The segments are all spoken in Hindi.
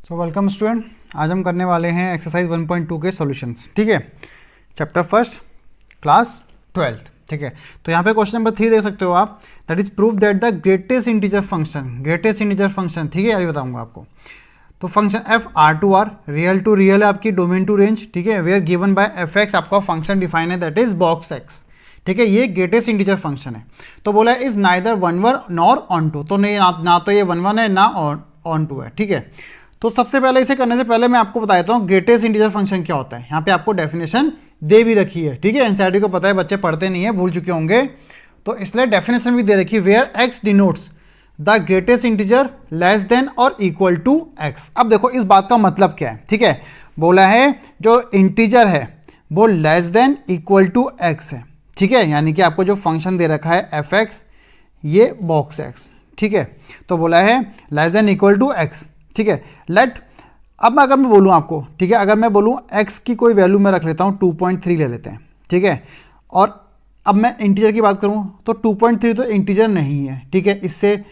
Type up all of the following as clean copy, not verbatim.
सो वेलकम स्टूडेंट, आज हम करने वाले हैं एक्सरसाइज 1.2 के सॉल्यूशंस। ठीक है, चैप्टर फर्स्ट, क्लास 12। ठीक है, तो यहाँ पे क्वेश्चन नंबर 3 देख सकते हो आप। That is prove that the greatest integer function, ठीक है, अभी बताऊंगा आपको। तो function F R to R, real to real है आपकी, डोमेन टू रेंज। ठीक है, where given by F X आपका फंक्शन डिफाइन है, दैट इज बॉक्स एक्स। ठीक है, ये ग्रेटेस्ट इंटीजर फंक्शन है। तो बोला है is neither one one nor onto, तो नहीं ना तो ये वन वन है ना ऑन टू है। ठीक है, तो सबसे पहले इसे करने से पहले मैं आपको बता देता हूँ ग्रेटेस्ट इंटीजर फंक्शन क्या होता है। यहाँ पे आपको डेफिनेशन दे भी रखी है। ठीक है, एनसीईआरटी को पता है, बच्चे पढ़ते नहीं है, भूल चुके होंगे, तो इसलिए डेफिनेशन भी दे रखी है। Where X denotes the greatest integer less than और इक्वल टू एक्स। अब देखो इस बात का मतलब क्या है। ठीक है, बोला है जो इंटीजर है वो less than equal to X है। ठीक है, यानी कि आपको जो फंक्शन दे रखा है एफ एक्स, ये बॉक्स एक्स। ठीक है, तो बोला है less than equal to X. ठीक है, लेट, अब अगर मैं बोलूँ आपको, ठीक है, अगर मैं बोलूँ x की कोई वैल्यू मैं रख लेता हूँ 2.3 ले लेते हैं। ठीक है, और अब मैं इंटीजर की बात करूँ तो 2.3 तो इंटीजर नहीं है। ठीक है, इससे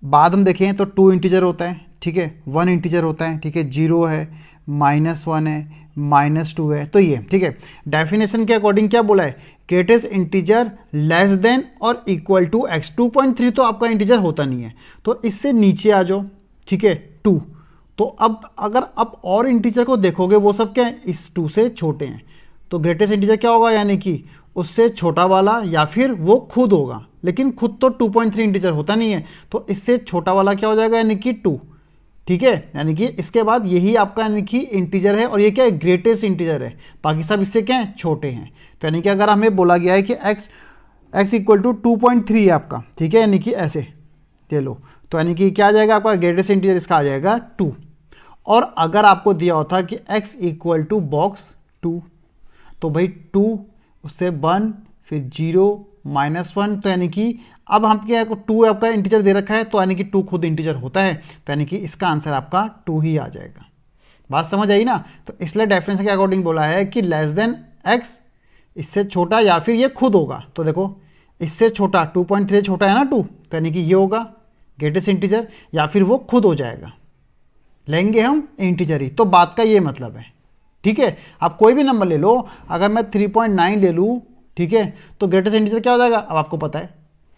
बाद हम देखें तो 2 इंटीजर होता है। ठीक है, 1 इंटीजर होता है। ठीक है, 0 है, -1 है, -2 है, तो ये। ठीक है, डेफिनेशन के अकॉर्डिंग क्या बोला है, ग्रेटेस्ट इंटीजर लेस देन और इक्वल टू एक्स। 2.3 तो आपका इंटीजर होता नहीं है, तो इससे नीचे आ जाओ। ठीक है, 2। तो अब अगर आप और इंटीजर को देखोगे वो सब क्या है, इस 2 से छोटे हैं, तो ग्रेटेस्ट इंटीजर क्या होगा, यानी कि उससे छोटा वाला या फिर वो खुद होगा। लेकिन खुद तो 2.3 इंटीजर होता नहीं है, तो इससे छोटा वाला क्या हो जाएगा, यानी कि 2। ठीक है, यानी कि इसके बाद यही आपका यानी कि इंटीजर है, और ये क्या है, ग्रेटेस्ट इंटीजर है। बाकी सब इससे क्या है, छोटे हैं। तो यानी कि अगर हमें बोला गया है कि x इक्वल टू 2.3 है आपका, ठीक है, यानी कि ऐसे ले लो, तो यानी कि क्या आ जाएगा आपका ग्रेटेस्ट इंटीजर, इसका आ जाएगा 2। और अगर आपको दिया होता कि x इक्वल टू बॉक्स 2, तो भाई 2 उससे 1 फिर 0 -1, तो यानी कि अब हम क्या 2 आपका इंटीजर दे रखा है, तो यानी कि 2 खुद इंटीजर होता है, तो यानी कि इसका आंसर आपका 2 ही आ जाएगा। बात समझ आई ना। तो इसलिए डेफिनेशन के अकॉर्डिंग बोला है कि लेस देन x, इससे छोटा या फिर ये खुद होगा। तो देखो इससे छोटा 2.3 छोटा है ना 2, तो यानी कि ये होगा ग्रेटेस्ट इंटीजर, या फिर वो खुद हो जाएगा, लेंगे हम इंटीजर ही। तो बात का ये मतलब है। ठीक है, आप कोई भी नंबर ले लो, अगर मैं 3.9 ले लूँ, ठीक है, तो ग्रेटेस्ट इंटीजर क्या हो जाएगा, अब आपको पता है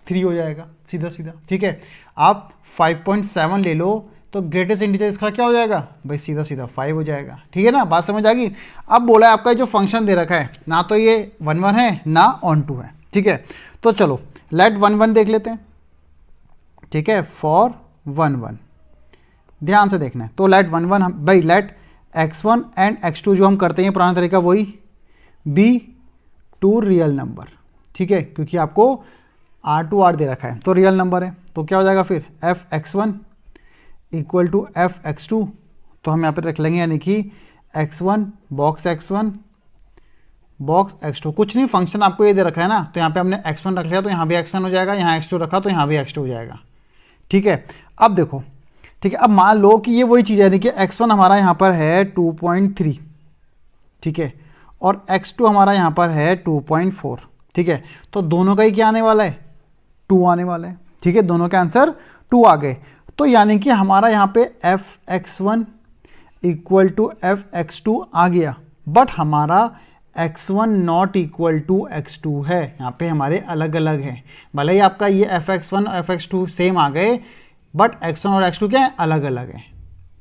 3 हो जाएगा, सीधा सीधा। ठीक है, आप 5.7 ले लो, तो ग्रेटेस्ट इंटीजर इसका क्या हो जाएगा, भाई सीधा सीधा 5 हो जाएगा। ठीक है ना, बात समझ आ गई। अब बोला है आपका जो फंक्शन दे रखा है, ना तो ये 1 1 है ना ऑन टू है। ठीक है, तो चलो लेट 1 1 देख लेते हैं। ठीक है, फॉर 1 1 ध्यान से देखना है। तो लेट 1 1 भाई लेट x1 एंड x2 जो हम करते हैं पुराना तरीका वही, बी 2 रियल नंबर। ठीक है, क्योंकि आपको R2 R दे रखा है, तो रियल नंबर है, तो क्या हो जाएगा फिर F x1 equal to F x2, तो हम यहाँ पर रख लेंगे यानी कि x1 box x1 box x2। कुछ नहीं, फंक्शन आपको ये दे रखा है ना, तो यहाँ पे हमने x1 रख लिया, तो यहाँ भी x1 हो जाएगा, यहाँ x2 रखा तो यहाँ भी x2 हो जाएगा। ठीक है, अब देखो, ठीक है, अब मान लो कि ये वही चीज़ है, यानी कि x1 हमारा यहाँ पर है 2.3, ठीक है, और x2 हमारा यहाँ पर है 2.4। ठीक है, तो दोनों का ही क्या आने वाला है, 2 आने वाला है। ठीक है, दोनों के आंसर 2 आ गए, तो यानी कि हमारा यहाँ पे F x1 equal to F x2 आ गया, बट हमारा x1 not equal to x2 है। यहाँ पे हमारे अलग अलग हैं, भले ही आपका ये एफ x1 और एफ x2 सेम आ गए, बट x1 और x2 क्या है, अलग अलग है।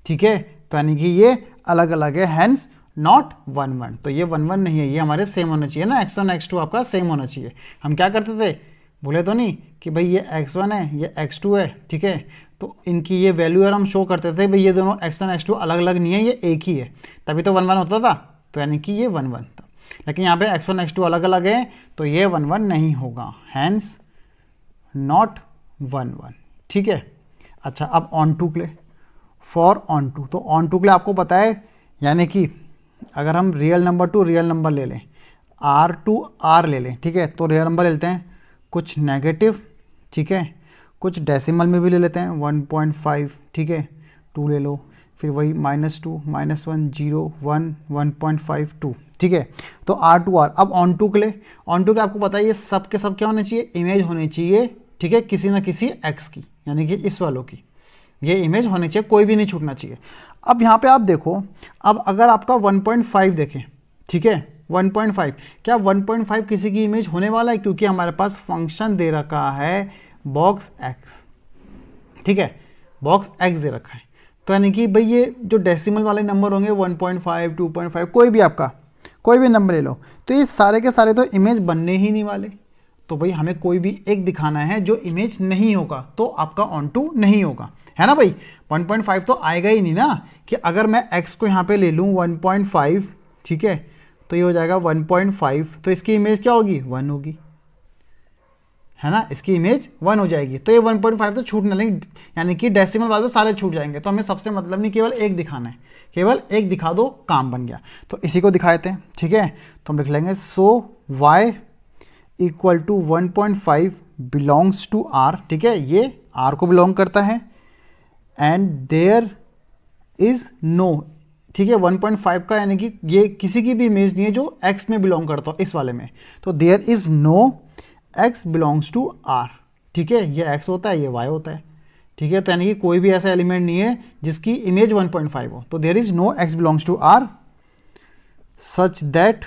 ठीक है, तो यानी कि ये अलग अलग है, हैंस नॉट 1 1, तो ये 1 1 नहीं है, ये हमारे सेम होना चाहिए ना, x1 x2 आपका सेम होना चाहिए। हम क्या करते थे, बोले तो नहीं कि भाई ये x1 है ये x2 है। ठीक है, तो इनकी ये वैल्यू और हम शो करते थे भाई ये दोनों x1 x2 अलग अलग नहीं है, ये एक ही है, तभी तो 1 1 होता था, तो यानी कि ये 1 1 था। लेकिन यहाँ पे x1 x2 अलग अलग है, तो ये 1 1 नहीं होगा, हैंस नॉट 1 1। ठीक है, अच्छा अब ऑन टू के लिए, फॉर ऑन टू, तो ऑन टू के लिए आपको पता है, यानी कि अगर हम real number two real number ले लें, R2 R ले लें, ठीक है, तो रियल नंबर ले लेते हैं कुछ नेगेटिव, ठीक है, कुछ डेसिमल में भी ले लेते हैं 1.5, ठीक है, 2 ले लो, फिर वही -2 -1 0 1 1.5 2। ठीक है, तो R2 R। अब ऑन टू के लिए, ऑन टू के आपको पता है ये सब के सब क्या होने चाहिए, इमेज होनी चाहिए। ठीक है, किसी ना किसी x की, यानी कि इस वालों की। ये इमेज होनी चाहिए, कोई भी नहीं छूटना चाहिए। अब यहाँ पे आप देखो, अब अगर आपका 1.5 देखें, ठीक है 1.5, क्या 1.5 किसी की इमेज होने वाला है? क्योंकि हमारे पास फंक्शन दे रखा है बॉक्स एक्स, ठीक है बॉक्स एक्स दे रखा है। तो यानी कि भाई ये जो डेसिमल वाले नंबर होंगे 1.5, 2.5, कोई भी आपका कोई भी नंबर ले लो, तो ये सारे के सारे तो इमेज बनने ही नहीं वाले। तो भाई हमें कोई भी एक दिखाना है जो इमेज नहीं होगा, तो आपका ऑन टू नहीं होगा, है ना भाई। 1.5 तो आएगा ही नहीं ना, कि अगर मैं x को यहाँ पे ले लूँ 1.5, ठीक है तो ये हो जाएगा 1.5, तो इसकी इमेज क्या होगी? 1 होगी, है ना, इसकी इमेज 1 हो जाएगी। तो ये 1.5 तो छूटना नहीं, यानी कि डेसिमल वाले तो सारे छूट जाएंगे। तो हमें सबसे मतलब नहीं, केवल एक दिखाना है, केवल एक दिखा दो, काम बन गया। तो इसी को दिखा देते हैं, ठीक है। तो हम लिख लेंगे so y equal to 1.5 belongs to r, ठीक है ये r को बिलोंग करता है, एंड देयर इज नो, ठीक है 1.5 का यानी कि ये किसी की भी इमेज नहीं है जो x में बिलोंग करता हो, इस वाले में। तो there is no x belongs to r, ठीक है ये x होता है, ये y होता है, ठीक है। तो यानी कि कोई भी ऐसा एलिमेंट नहीं है जिसकी इमेज 1.5 हो। तो there is no x belongs to r such that,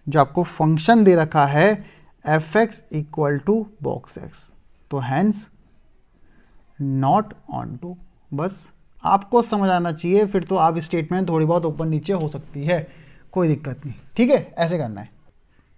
जो आपको फंक्शन दे रखा है fx equal to box x, तो हैंस नॉट ऑन टू। बस आपको समझ आना चाहिए, फिर तो आप स्टेटमेंट थोड़ी बहुत ऊपर नीचे हो सकती है, कोई दिक्कत नहीं, ठीक है ऐसे करना है।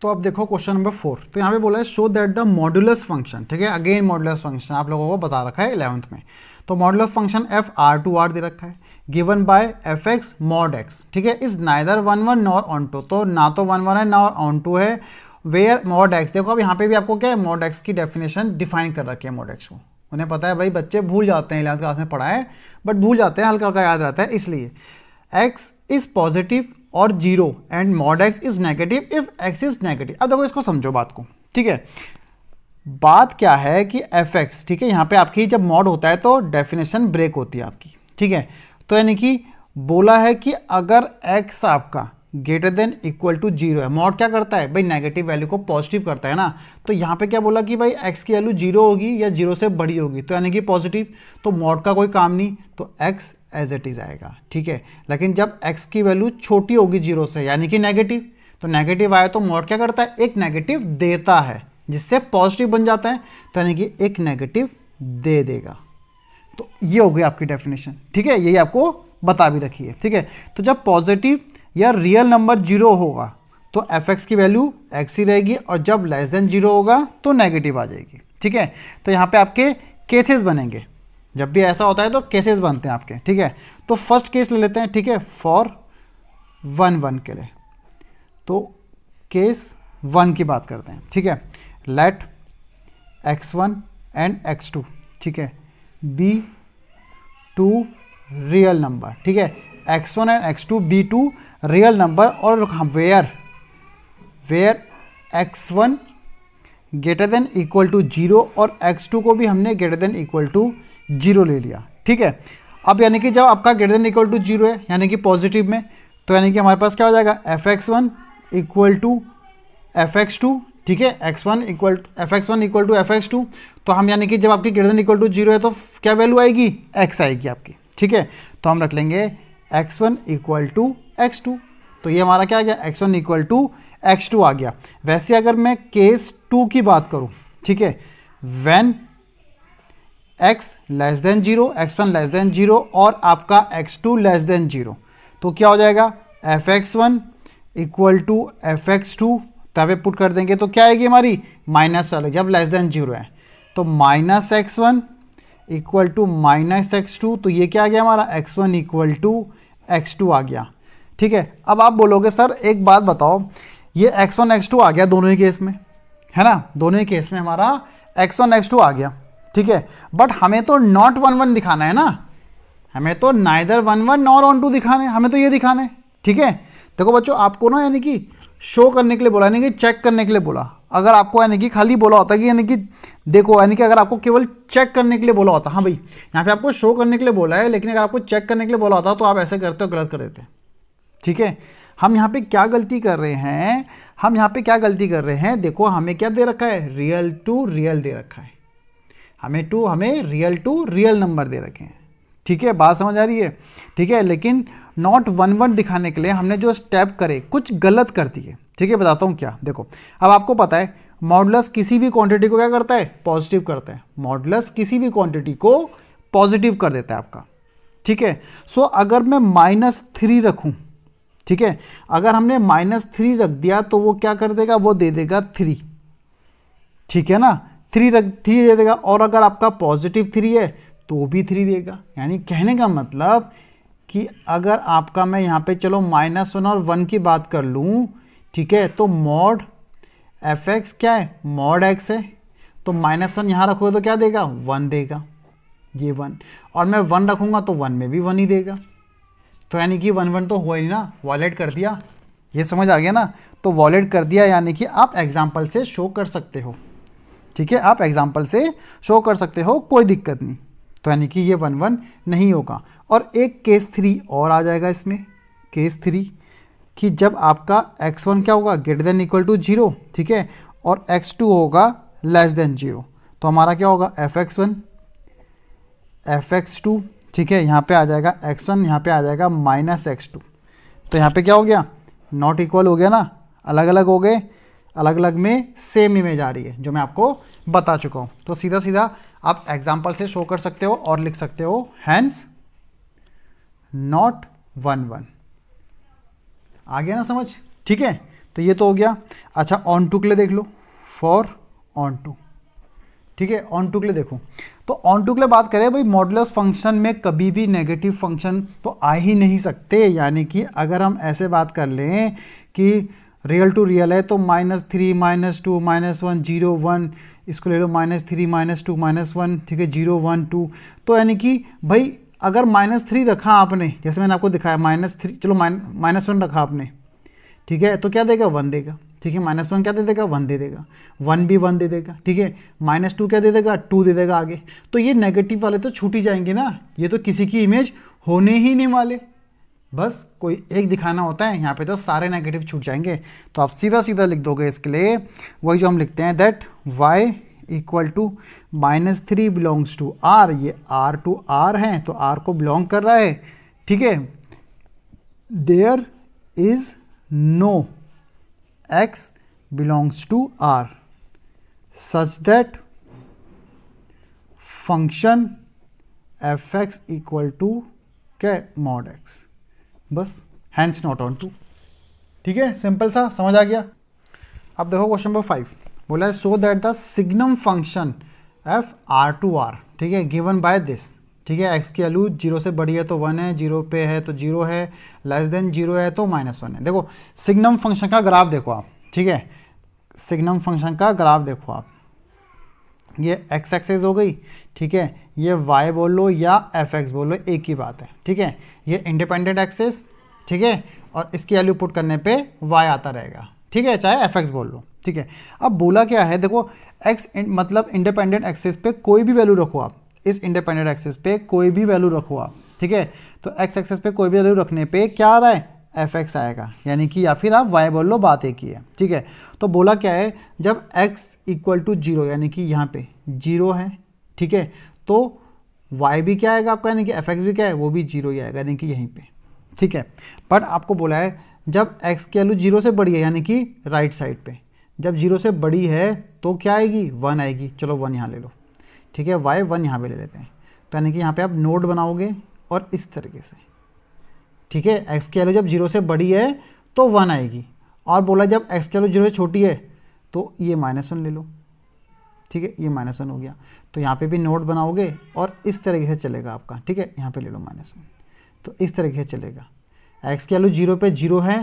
तो अब देखो क्वेश्चन नंबर 4, तो यहाँ पे बोला है show that the modulus function, ठीक है अगेन मॉड्यूलस फंक्शन आप लोगों को बता रखा है 11th में। तो modulus function F R to R दे रखा है, given by F X mod X, ठीक है is neither 1 1 nor onto, तो ना तो 1 1 है ना ऑन टू है। वेयर मॉड एक्स, देखो अब यहाँ पे भी आपको क्या है मॉड एक्स की डेफिनेशन डिफाइन कर रखी है। मॉड एक्स को उन्हें पता है भाई, बच्चे भूल जाते हैं, 11th क्लास में पढ़ा है बट भूल जाते हैं, हल्का हल्का याद रहता है, इसलिए एक्स इज पॉजिटिव और 0 and mod x is negative if x is negative. अब देखो इसको समझो बात को, ठीक है बात क्या है कि एफ एक्स, ठीक है यहाँ पे आपकी जब मॉड होता है तो डेफिनेशन ब्रेक होती है आपकी, ठीक है। तो यानी कि बोला है कि अगर एक्स आपका ग्रेटर देन इक्वल टू 0 है, मॉड क्या करता है भाई नेगेटिव वैल्यू को पॉजिटिव करता है ना। तो यहाँ पे क्या बोला कि भाई एक्स की वैल्यू 0 होगी या 0 से बड़ी होगी, तो यानी कि पॉजिटिव, तो मॉड का कोई काम नहीं, तो एक्स एज इट इज आएगा, ठीक है। लेकिन जब x की वैल्यू छोटी होगी 0 से यानी कि नेगेटिव, तो नेगेटिव आया तो मॉड क्या करता है एक नेगेटिव देता है जिससे पॉजिटिव बन जाता है, तो यानी कि एक नेगेटिव दे देगा। तो ये हो गई आपकी डेफिनेशन, ठीक है यही आपको बता भी रखी है, ठीक है। तो जब पॉजिटिव या रियल नंबर 0 होगा तो एफ एक्स की वैल्यू x ही रहेगी, और जब लेस देन 0 होगा तो नेगेटिव आ जाएगी, ठीक है। तो यहाँ पे आपके केसेस बनेंगे, जब भी ऐसा होता है तो केसेस बनते हैं आपके, ठीक है। तो फर्स्ट केस ले लेते हैं, ठीक है फॉर 1 1 के लिए, तो केस 1 की बात करते हैं, ठीक है। लेट x1 एंड x2, ठीक है बी 2 रियल नंबर, ठीक है x1 and x2 be 2 real number, और where x1 greater than equal to 0 और x2 को भी हमने ग्रेटर देन इक्वल टू 0 ले लिया, ठीक है। अब यानी कि जब आपका ग्रेटर देन इक्वल टू 0 है यानी कि पॉजिटिव में, तो यानी कि हमारे पास क्या हो जाएगा fx1 इक्वल टू fx2, ठीक है x1 equal fx1 equal to fx2। तो हम यानी कि जब आपकी ग्रेटर देन इक्वल टू 0 है तो क्या वैल्यू आएगी x आएगी आपकी, ठीक है। तो हम रख लेंगे x1 इक्वल टू x2, तो ये हमारा क्या आ गया x1 इक्वल टू x2 आ गया। वैसे अगर मैं केस 2 की बात करूं, ठीक है when x less than 0, x1 less than 0 और आपका x2 लेस देन 0, तो क्या हो जाएगा fx1 इक्वल टू fx2, तब पुट कर देंगे तो क्या आएगी हमारी माइनस वाले, जब लेस देन 0 है तो minus x1 equal to minus x2, तो ये क्या आ गया हमारा x1 इक्वल टू x2 आ गया, ठीक है। अब आप बोलोगे सर एक बात बताओ, ये x1 x2 आ गया दोनों ही केस में, है ना दोनों ही केस में हमारा x1 x2 आ गया, ठीक है। बट हमें तो नॉट 1 1 दिखाना है ना, हमें तो नाइदर 1 1 नॉर ऑन टू दिखाना है, हमें तो ये दिखाना है, ठीक है। देखो बच्चों आपको ना यानी कि शो करने के लिए बोला, यानी कि चेक करने के लिए बोला। अगर आपको यानी कि खाली बोला होता कि यानी कि देखो, यानी कि अगर आपको केवल चेक करने के लिए बोला होता, हाँ भाई यहाँ पे आपको शो करने के लिए बोला है, लेकिन अगर आपको चेक करने के लिए बोला होता तो आप ऐसे करते हो गलत कर देते, ठीक है। हम यहाँ पे क्या गलती कर रहे हैं, हम यहाँ पे क्या गलती कर रहे हैं, देखो हमें क्या दे रखा है रियल टू रियल दे रखा है, हमें रियल टू रियल नंबर दे रखे हैं, ठीक है, बात समझ आ रही है? ठीक है, लेकिन नॉट 1 1 दिखाने के लिए हमने जो स्टेप करे कुछ गलत कर दिए। ठीक है, बताता हूँ क्या। देखो, अब आपको पता है मॉडुलस किसी भी क्वांटिटी को क्या करता है? पॉजिटिव करता है। मॉडुलस किसी भी क्वांटिटी को पॉजिटिव कर देता है आपका। ठीक है, सो अगर मैं -3 रखूं, ठीक है, अगर हमने -3 रख दिया तो वो क्या कर देगा? वो दे देगा 3। ठीक है ना, 3 दे देगा। और अगर आपका +3 है तो भी 3 देगा। यानी कहने का मतलब कि अगर आपका, मैं यहाँ पे चलो -1 और 1 की बात कर लूँ, ठीक है, तो मॉड fx क्या है? मॉड x है। तो -1 यहाँ रखोगे तो क्या देगा? 1 देगा, ये 1। और मैं 1 रखूँगा तो 1 में भी 1 ही देगा। तो यानी कि 1 1 तो हुआ ही ना, वॉलेट कर दिया। ये समझ आ गया ना? तो वॉलेट कर दिया यानी कि आप एग्जाम्पल से शो कर सकते हो। ठीक है, आप एग्जाम्पल से शो कर सकते हो, कोई दिक्कत नहीं। तो यानी कि ये 1 1 नहीं होगा। और एक केस 3 और आ जाएगा इसमें, केस 3 कि जब आपका x1 क्या होगा? >= 0। ठीक है, और x2 होगा <0। तो हमारा क्या होगा? fx1 fx2। ठीक है, यहाँ पे आ जाएगा x1, यहाँ पे आ जाएगा -x2। तो यहाँ पे क्या हो गया? नॉट इक्वल हो गया ना, अलग अलग हो गए। अलग अलग में सेम इमेज आ रही है, जो मैं आपको बता चुका हूँ। तो सीधा सीधा आप एग्जाम्पल से शो कर सकते हो और लिख सकते हो हैंस नॉट 1 1। आ गया ना समझ? ठीक है, तो ये तो हो गया। अच्छा, ऑन टू के लिए देख लो, फॉर ऑन टू। ठीक है, ऑन टू के लिए देखो, तो ऑन टू के लिए बात करें भाई, मॉडुलस फंक्शन में कभी भी नेगेटिव फंक्शन तो आ ही नहीं सकते। यानी कि अगर हम ऐसे बात कर लें कि रियल टू रियल है तो -3 -2 -1 0 1, इसको ले लो -3 -2 -1, ठीक है, 0 1 2। तो यानी कि भाई अगर -3 रखा आपने, जैसे मैंने आपको दिखाया -3, चलो -1 रखा आपने, ठीक है, तो क्या देगा? 1 देगा। ठीक है, -1 क्या दे देगा? 1 दे देगा। 1 भी 1 दे देगा। ठीक है, -2 क्या दे देगा? 2 दे देगा आगे। तो ये नेगेटिव वाले तो छूट ही जाएंगे ना, ये तो किसी की इमेज होने ही नहीं वाले। बस कोई एक दिखाना होता है, यहाँ पे तो सारे नेगेटिव छूट जाएंगे। तो आप सीधा सीधा लिख दोगे इसके लिए वही जो हम लिखते हैं, that y = -3 belongs to r। ये r टू r है तो r को बिलोंग कर रहा है। ठीक है, there is no x belongs to r such that function fx = क्या? mod x। बस, hence not on to। ठीक है, सिंपल सा, समझ आ गया? अब देखो क्वेश्चन नंबर 5 बोला है, so that the signum function f r2r, ठीक है, गिवन बाय दिस। ठीक है, x की वैल्यू 0 से बड़ी है तो 1 है, 0 पे है तो 0 है, <0 है तो -1 है। देखो सिग्नम फंक्शन का ग्राफ देखो आप। ठीक है, सिग्नम फंक्शन का ग्राफ देखो आप, ये x एक्सेस हो गई। ठीक है, ये y बोल लो या fx बोल लो, एक ही बात है। ठीक है, ये इंडिपेंडेंट एक्सेस, ठीक है, और इसकी वैल्यू पुट करने पे y आता रहेगा। ठीक है, चाहे fx बोल लो। ठीक है, अब बोला क्या है, देखो x मतलब इंडिपेंडेंट एक्सेस पे कोई भी वैल्यू रखो आप, इस इंडिपेंडेंट एक्सेस पे कोई भी वैल्यू रखो आप। ठीक है, तो x एक्सेस पे कोई भी वैल्यू रखने पे क्या आ रहा है? fx आएगा, यानी कि या फिर आप y बोल लो, बात एक ही है। ठीक है, तो बोला क्या है, जब x = 0 यानी कि यहाँ पे 0 है, ठीक है, तो y भी क्या आएगा आपका, यानी कि fx भी क्या है, वो भी 0 ही आएगा, यानी कि यहीं पे। ठीक है, बट आपको बोला है जब x की वैल्यू 0 से बड़ी है, यानी कि राइट साइड पे, जब 0 से बड़ी है तो क्या आएगी? 1 आएगी। चलो 1 यहाँ ले लो। ठीक है, y 1 यहाँ पे ले लेते हैं। तो यानी कि यहाँ पे आप नोड बनाओगे और इस तरीके से। ठीक है, x की वैल्यू जब 0 से बड़ी है तो 1 आएगी, और बोला जब x की वैल्यू 0 से छोटी है तो ये -1 ले लो। ठीक है, ये -1 हो गया, तो यहाँ पे भी नोड बनाओगे और इस तरीके से चलेगा आपका। ठीक है, यहाँ पे ले लो -1, तो इस तरीके से चलेगा। x की वैल्यू 0 पे 0 है,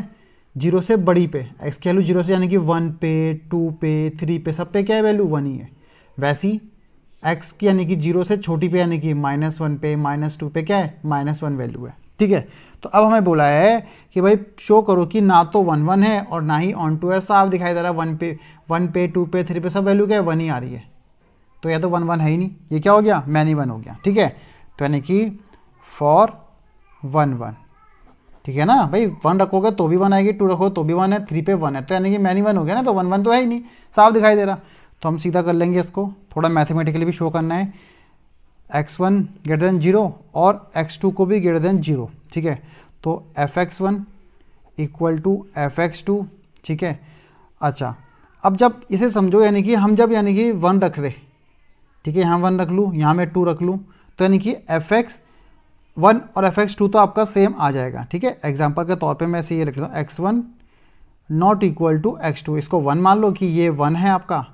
0 से बड़ी पे, x की वैल्यू 0 से यानी कि 1 पे, 2 पे, 3 पे, सब पे क्या है वैल्यू? 1 ही है। वैसी x की यानी कि 0 से छोटी पे यानी कि -1 पे, -2 पे क्या है? -1 वैल्यू है। ठीक है, तो अब हमें बोला है कि भाई शो करो कि ना तो 1 1 है और ना ही ऑन टू है, साफ दिखाई दे रहा है 1 पे 2 पे 3 पे सब वैल्यू क्या है? 1 ही आ रही है। तो या तो 1 1 है ही नहीं, ये क्या हो गया? मैनी 1 हो गया। ठीक है, तो यानी कि फॉर 1 1, ठीक है ना भाई, 1 रखोगे तो भी 1 आएगी, 2 रखोगे तो भी 1 है, 3 पे 1 है, तो यानी कि मैनी 1 हो गया ना, तो 1 1 तो है ही नहीं, साफ दिखाई दे रहा। तो हम सीधा कर लेंगे इसको, थोड़ा मैथमेटिकली भी शो करना है। x1 ग्रेटर देन 0 और x2 को भी ग्रेटर देन 0, ठीक है। तो fx1 इक्वल टू fx2, ठीक है। अच्छा, अब जब इसे समझो, यानी कि हम जब यानी कि 1 रख रहे, ठीक है, यहाँ 1 रख लूँ, यहाँ मैं 2 रख लूँ, तो यानी कि fx1 और fx2 तो आपका सेम आ जाएगा, ठीक है। एग्जाम्पल के तौर पे मैं इसे ये लिख लेता हूँ, x1 not equal to x2, इसको 1 मान लो कि ये 1 है आपका,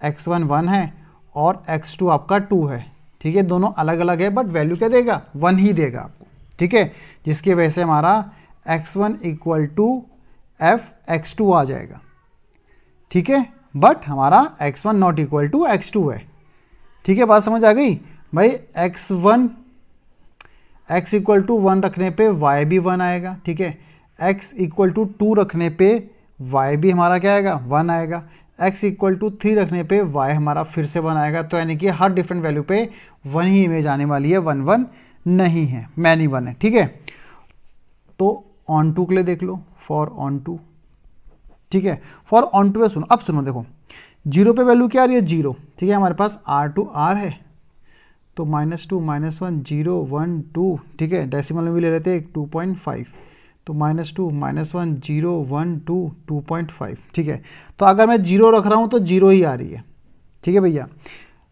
x1 1 है और x2 आपका 2 है, ठीक है। दोनों अलग अलग है बट वैल्यू क्या देगा, 1 ही देगा आपको, ठीक है। जिसकी वजह से हमारा x1 इक्वल टू fx2 आ जाएगा, ठीक है। बट हमारा x1 not equal to x2 है, ठीक है। बात समझ आ गई भाई। x इक्वल टू 1 रखने पे y भी 1 आएगा, ठीक है। x इक्वल टू 2 रखने पे y भी हमारा क्या आएगा, 1 आएगा। x इक्वल टू 3 रखने पे y हमारा फिर से 1 आएगा। तो यानी कि हर डिफरेंट वैल्यू पे 1 ही इमेज आने वाली है, 1 1 नहीं है, मैनी 1 है, ठीक है। तो ऑन टू के लिए देख लो, फॉर ऑन टू, ठीक है। फॉर ऑन टू है, सुनो अब सुनो, देखो 0 पे वैल्यू क्या आ रही है, 0, ठीक है। हमारे पास R है, तो -2 -1 0 1 2, ठीक है। डेसिमल में भी ले लेते हैं 2.5, तो -2 -1 0 1 2 2.5, ठीक है। तो अगर मैं 0 रख रहा हूँ तो 0 ही आ रही है, ठीक है भैया।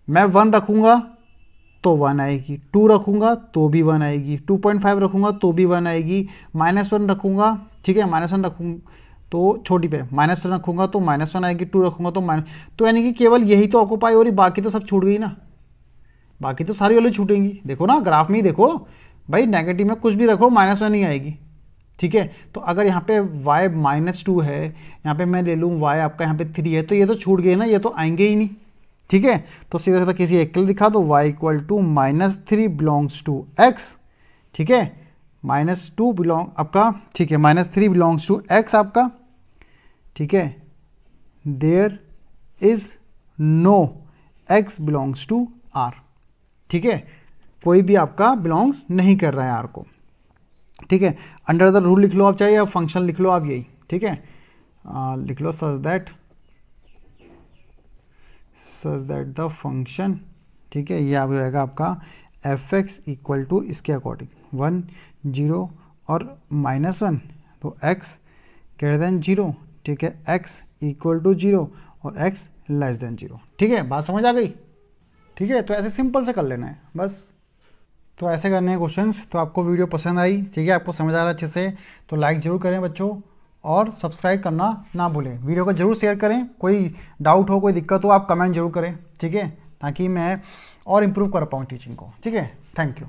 मैं 1 रखूँगा तो 1 आएगी, 2 रखूँगा तो भी 1 आएगी, 2.5 रखूँगा तो भी 1 आएगी, -1 रखूँगा, ठीक है, -1 रखूँगा तो छोटी पे -1 रखूँगा तो -1 आएगी, 2 रखूँगा तो तो यानी कि केवल यही तो ऑक्यूपाई हो रही, बाकी तो सब छूट गई ना, बाकी तो सारी वैल्यू छूटेंगी। देखो ना ग्राफ में ही देखो भाई, नेगेटिव में कुछ भी रखो -1 ही आएगी, ठीक है। तो अगर यहाँ पे y -2 है, यहाँ पे मैं ले लूँ y आपका यहाँ पे 3 है, तो ये तो छूट गए ना, ये तो आएंगे ही नहीं, ठीक है। तो सीधा सीधा किसी एक के लिए दिखा दो, y equal to -3 belongs to x, ठीक है। -2 बिलोंग आपका, ठीक है, -3 बिलोंग्स टू x आपका, ठीक है। There is no x belongs to r, ठीक है। कोई भी आपका बिलोंग्स नहीं कर रहा है r को, ठीक है। अंडर द रूल लिख लो आप, चाहे या फंक्शन लिख लो आप, यही, ठीक है। लिख लो सच दैट द फंक्शन, ठीक है, ये आ जाएगा आपका f(x) इक्वल टू इसके अकॉर्डिंग 1 0 और -1, तो x ग्रेटर देन 0, ठीक है, x इक्वल टू 0 और x लेस देन 0, ठीक है। बात समझ आ गई, ठीक है। तो ऐसे सिंपल से कर लेना है बस। तो ऐसे करने हैं क्वेश्चंस। तो आपको वीडियो पसंद आई, ठीक है, आपको समझ आ रहा है अच्छे से, तो लाइक ज़रूर करें बच्चों, और सब्सक्राइब करना ना भूलें। वीडियो को जरूर शेयर करें, कोई डाउट हो, कोई दिक्कत हो, आप कमेंट जरूर करें, ठीक है, ताकि मैं और इम्प्रूव कर पाऊँ टीचिंग को, ठीक है। Thank you.